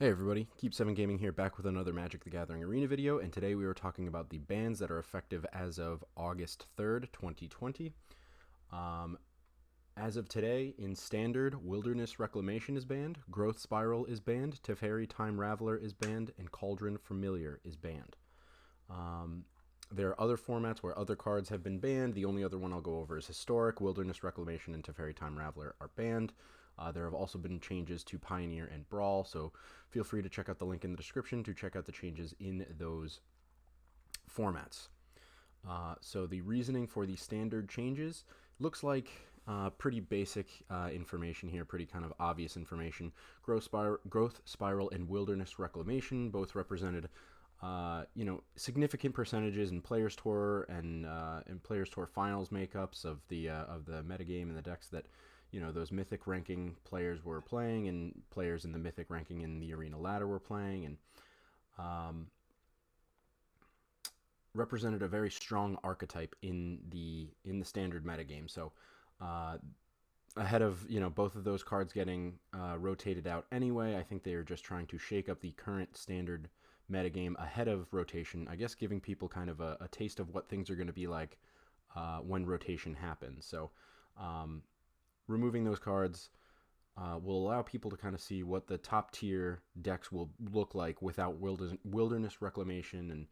Hey everybody, Keep7 Gaming here, back with another Magic the Gathering Arena video, and today we are talking about the bans that are effective as of August 3rd, 2020. As of today, in Standard, Wilderness Reclamation is banned, Growth Spiral is banned, Teferi Time Raveler is banned, and Cauldron Familiar is banned. There are other formats where other cards have been banned. The only other one I'll go over is Historic. Wilderness Reclamation and Teferi Time Raveler are banned. There have also been changes to Pioneer and Brawl, so feel free to check out the link in the description to check out the changes in those formats. So the reasoning for the standard changes looks like pretty basic information here, pretty kind of obvious information. Growth Spiral and Wilderness Reclamation both represented significant percentages in Players Tour and Players Tour Finals makeups of the metagame and the decks that those Mythic ranking players were playing, and players in the Mythic ranking in the Arena ladder were playing, and represented a very strong archetype in the standard metagame. So ahead of both of those cards getting rotated out anyway, I think they are just trying to shake up the current standard metagame ahead of rotation, I guess giving people kind of a taste of what things are going to be like when rotation happens. So removing those cards will allow people to kind of see what the top tier decks will look like without Wilderness Reclamation and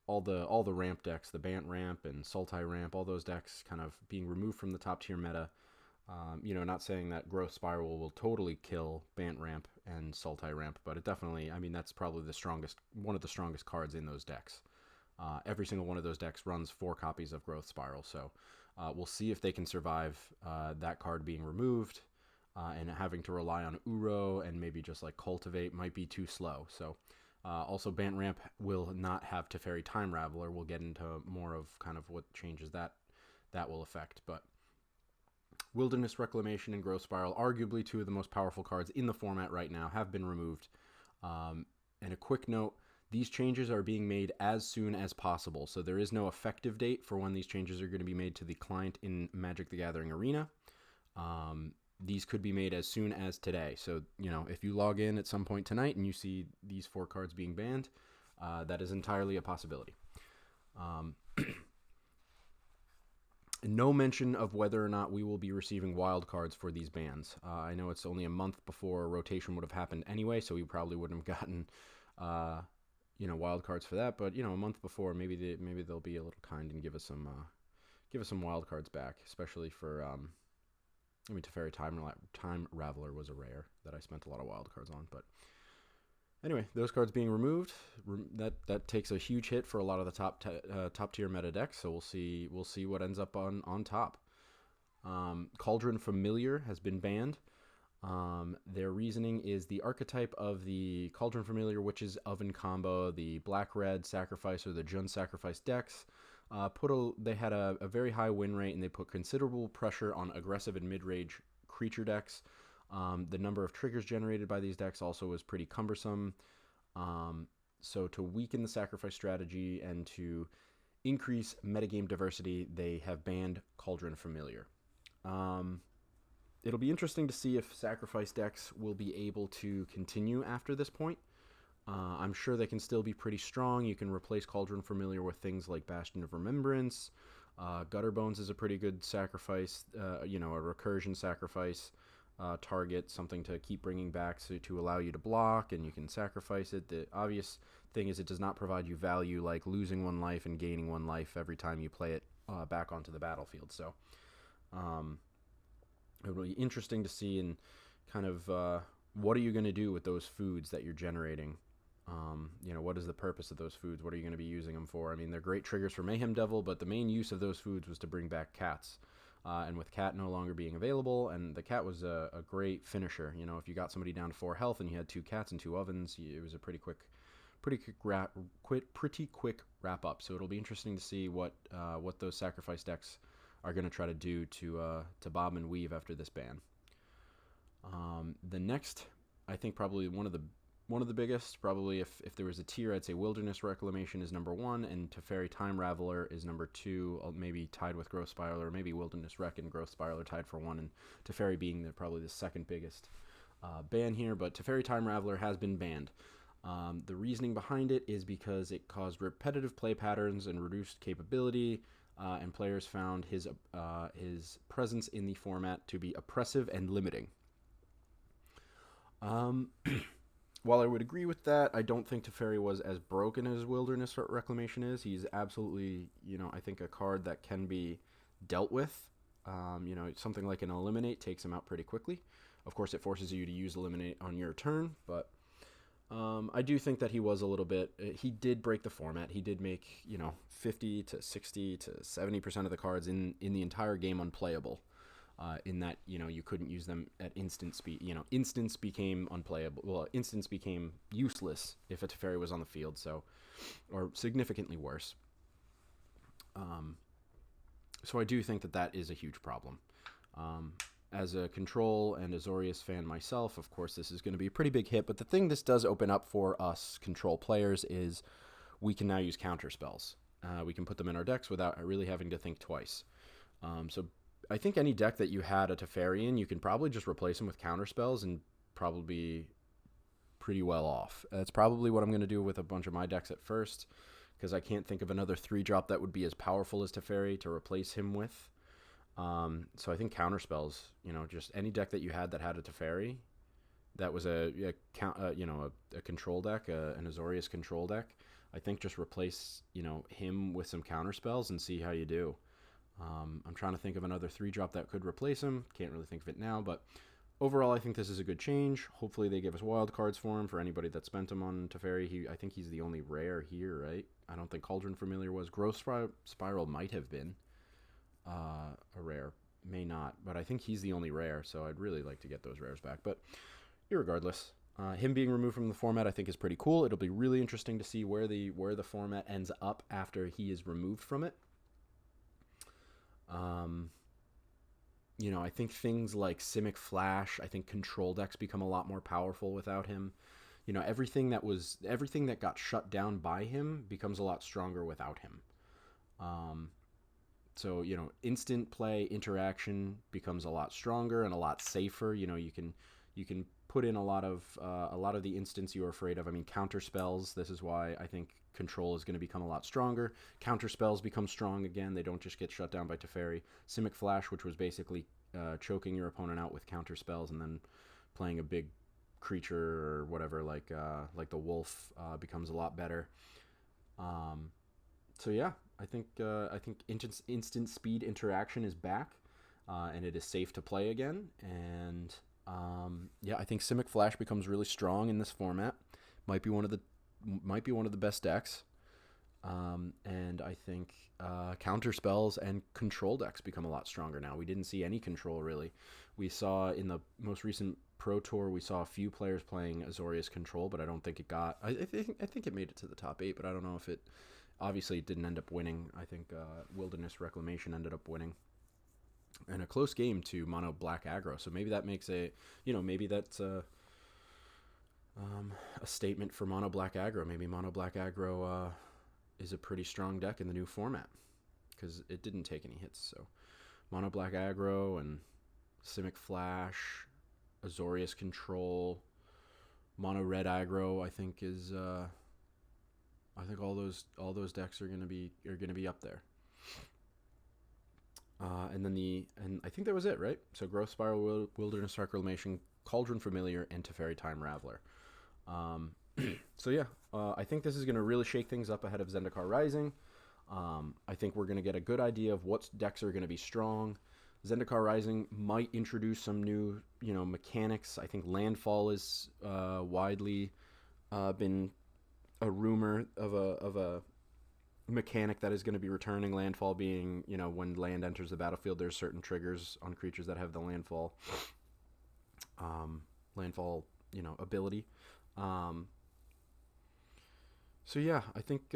all the ramp decks, the Bant ramp and Sultai ramp, all those decks kind of being removed from the top tier meta. Not saying that Growth Spiral will totally kill Bant ramp and Sultai ramp, but it definitely, that's probably one of the strongest cards in those decks. Every single one of those decks runs 4 copies of Growth Spiral, so we'll see if they can survive that card being removed, and having to rely on Uro and maybe just like Cultivate might be too slow. So also Bant ramp will not have Teferi Time Raveler. We'll get into more of kind of what changes that will affect, but Wilderness Reclamation and Growth Spiral, arguably 2 of the most powerful cards in the format right now, have been removed. And a quick note, these changes are being made as soon as possible, so there is no effective date for when these changes are going to be made to the client in Magic the Gathering Arena. These could be made as soon as today, so if you log in at some point tonight and you see these 4 cards being banned, that is entirely a possibility. No mention of whether or not we will be receiving wild cards for these bans. I know it's only a month before rotation would have happened anyway, so we probably wouldn't have gotten wild cards for that. But a month before, maybe they'll be a little kind and give us some wild cards back, especially for Teferi Time Raveler was a rare that I spent a lot of wild cards on, but. Anyway, those cards being removed, that takes a huge hit for a lot of the top tier meta decks. So we'll see what ends up on top. Cauldron Familiar has been banned. Their reasoning is the archetype of the Cauldron Familiar Witch's Oven combo, the black-red sacrifice or the Jund sacrifice decks. They had a very high win rate, and they put considerable pressure on aggressive and mid-range creature decks. The number of triggers generated by these decks also was pretty cumbersome. So to weaken the sacrifice strategy and to increase metagame diversity, they have banned Cauldron Familiar. It'll be interesting to see if sacrifice decks will be able to continue after this point. I'm sure they can still be pretty strong. You can replace Cauldron Familiar with things like Bastion of Remembrance. Gutter Bones is a pretty good sacrifice, a recursion sacrifice. Target, something to keep bringing back to allow you to block, and you can sacrifice it. The obvious thing is it does not provide you value like losing 1 life and gaining 1 life every time you play it back onto the battlefield. So it will be interesting to see and kind of what are you going to do with those foods that you're generating. What is the purpose of those foods? What are you going to be using them for? They're great triggers for Mayhem Devil, but the main use of those foods was to bring back cats. And with Cat no longer being available, and the Cat was a great finisher. If you got somebody down to 4 health and you had 2 cats and 2 ovens, it was a pretty quick wrap up. So it'll be interesting to see what those sacrifice decks are going to try to do to bob and weave after this ban. The next, I think probably one of the biggest, probably if there was a tier, I'd say Wilderness Reclamation is number 1, and Teferi Time Raveler is number 2, maybe tied with Growth Spiral, or maybe Wilderness Rec and Growth Spiral are tied for 1, and Teferi being probably the second biggest. ban here, but Teferi Time Raveler has been banned. The reasoning behind it is because it caused repetitive play patterns and reduced capability, and players found his presence in the format to be oppressive and limiting. While I would agree with that, I don't think Teferi was as broken as Wilderness Reclamation is. He's absolutely, I think a card that can be dealt with. Something like an Eliminate takes him out pretty quickly. Of course, it forces you to use Eliminate on your turn, but I do think that he was a little bit. He did break the format. He did make 50 to 60 to 70% of the cards in the entire game unplayable. In that you couldn't use them at instant speed. Instance became unplayable. Well, instance became useless if a Teferi was on the field. So, or significantly worse. So I do think that is a huge problem. As a Control and Azorius fan myself, of course, this is going to be a pretty big hit. But the thing this does open up for us Control players is we can now use counter spells. We can put them in our decks without really having to think twice. So I think any deck that you had a Teferi in, you can probably just replace them with counter spells and probably be pretty well off. That's probably what I'm going to do with a bunch of my decks at first, because I can't think of another 3-drop that would be as powerful as Teferi to replace him with. So I think counter spells, just any deck that you had that had a Teferi, that was a control deck, an Azorius control deck, I think just replace, him with some counter spells and see how you do. I'm trying to think of another 3-drop that could replace him. Can't really think of it now, but overall, I think this is a good change. Hopefully, they give us wild cards for him. For anybody that spent him on Teferi, I think he's the only rare here, right? I don't think Cauldron Familiar was. Growth Spiral might have been a rare, may not, but I think he's the only rare. So I'd really like to get those rares back. But irregardless, him being removed from the format, I think is pretty cool. It'll be really interesting to see where the format ends up after he is removed from it. I think things like Simic Flash, I think control decks become a lot more powerful without him. Everything that got shut down by him becomes a lot stronger without him. So instant play interaction becomes a lot stronger and a lot safer. You can put in a lot of the instants you were afraid of. I mean, counter spells. This is why I think Control is going to become a lot stronger. Counter spells become strong again. They don't just get shut down by Teferi. Simic Flash, which was basically choking your opponent out with counter spells and then playing a big creature or whatever, like the wolf, becomes a lot better. So yeah, I think instant speed interaction is back, and it is safe to play again. And I think Simic Flash becomes really strong in this format. Might be one of the best decks. And I think counter spells and control decks become a lot stronger now. We didn't see any control really. We saw in the most recent Pro Tour, we saw a few players playing Azorius control, but I don't think it got. I think it made it to the top 8, but I don't know if it. Obviously, it didn't end up winning. I think Wilderness Reclamation ended up winning. And a close game to mono black aggro. So maybe that makes maybe that's a statement for mono black aggro. Maybe mono black aggro is a pretty strong deck in the new format, because it didn't take any hits. So mono black aggro and Simic Flash, Azorius control, mono red aggro, I think is I think all those decks are gonna be up there. And I think that was it, right? So Growth Spiral, Wilderness Reclamation, Cauldron Familiar, and Teferi Time Raveler. So yeah, I think this is going to really shake things up ahead of Zendikar Rising. I think we're going to get a good idea of what decks are going to be strong. Zendikar Rising might introduce some new, mechanics. I think Landfall is widely been a rumor of a mechanic that is going to be returning. Landfall being, when land enters the battlefield, there's certain triggers on creatures that have the landfall ability. So yeah, I think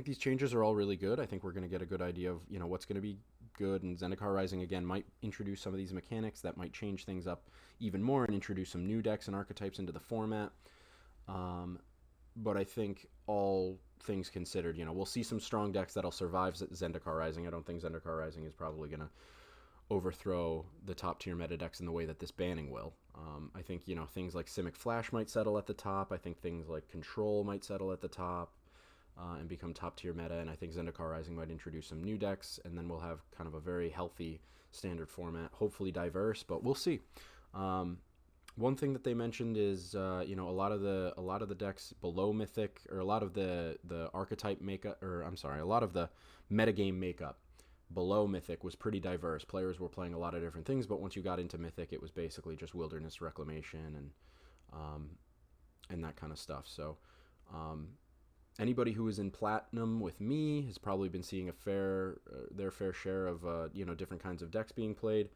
these changes are all really good. I think we're going to get a good idea of what's going to be good, and Zendikar Rising again might introduce some of these mechanics that might change things up even more and introduce some new decks and archetypes into the format. But I think all things considered, we'll see some strong decks that'll survive Zendikar Rising. I don't think Zendikar Rising is probably going to overthrow the top tier meta decks in the way that this banning will. I think, you know, things like Simic Flash might settle at the top. I think things like Control might settle at the top and become top tier meta. And I think Zendikar Rising might introduce some new decks, and then we'll have kind of a very healthy standard format, hopefully diverse, but we'll see. One thing that they mentioned is, you know, a lot of the decks below Mythic, or a lot of the archetype makeup, or I'm sorry, a lot of the metagame makeup below Mythic was pretty diverse. Players were playing a lot of different things, but once you got into Mythic, it was basically just Wilderness, Reclamation, and that kind of stuff. So anybody who is in Platinum with me has probably been seeing their fair share of you know, different kinds of decks being played.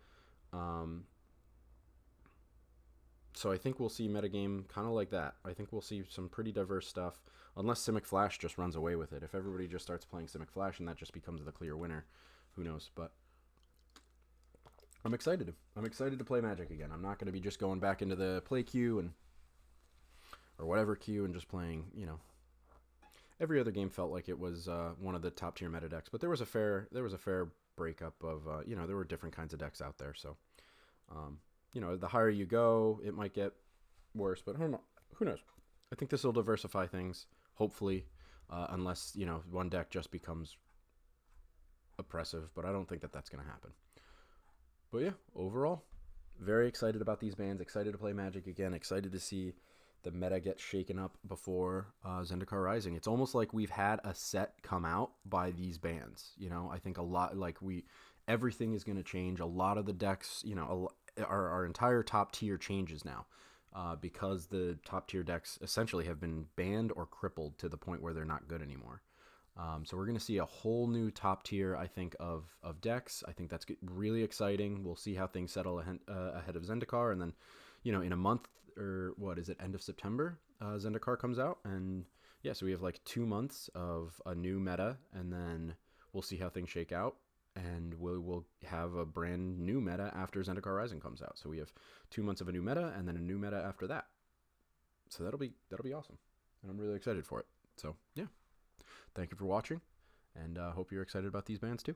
So I think we'll see metagame kind of like that. I think we'll see some pretty diverse stuff, unless Simic Flash just runs away with it. If everybody just starts playing Simic Flash and that just becomes the clear winner, who knows? But I'm excited. I'm excited to play Magic again. I'm not going to be just going back into the play queue or whatever queue and just playing, you know. Every other game felt like it was one of the top tier meta decks, but there was a fair breakup of you know, there were different kinds of decks out there. So you know, the higher you go, it might get worse, but who knows? I think this will diversify things, hopefully, unless, you know, one deck just becomes oppressive, but I don't think that that's going to happen. But yeah, overall, very excited about these bans, excited to play Magic again, excited to see the meta get shaken up before Zendikar Rising. It's almost like we've had a set come out by these bans. You know, I think a lot, like everything is going to change. A lot of the decks, you know, our entire top tier changes now because the top tier decks essentially have been banned or crippled to the point where they're not good anymore. So we're going to see a whole new top tier, I think, of decks. I think that's really exciting. We'll see how things settle ahead of Zendikar, and then, you know, in a month, or what is it, end of September, Zendikar comes out, and yeah, so we have like 2 months of a new meta, and then we'll see how things shake out. And we'll have a brand new meta after Zendikar Rising comes out. So we have 2 months of a new meta, and then a new meta after that. So that'll be awesome, and I'm really excited for it. So yeah, thank you for watching, and hope you're excited about these bands too.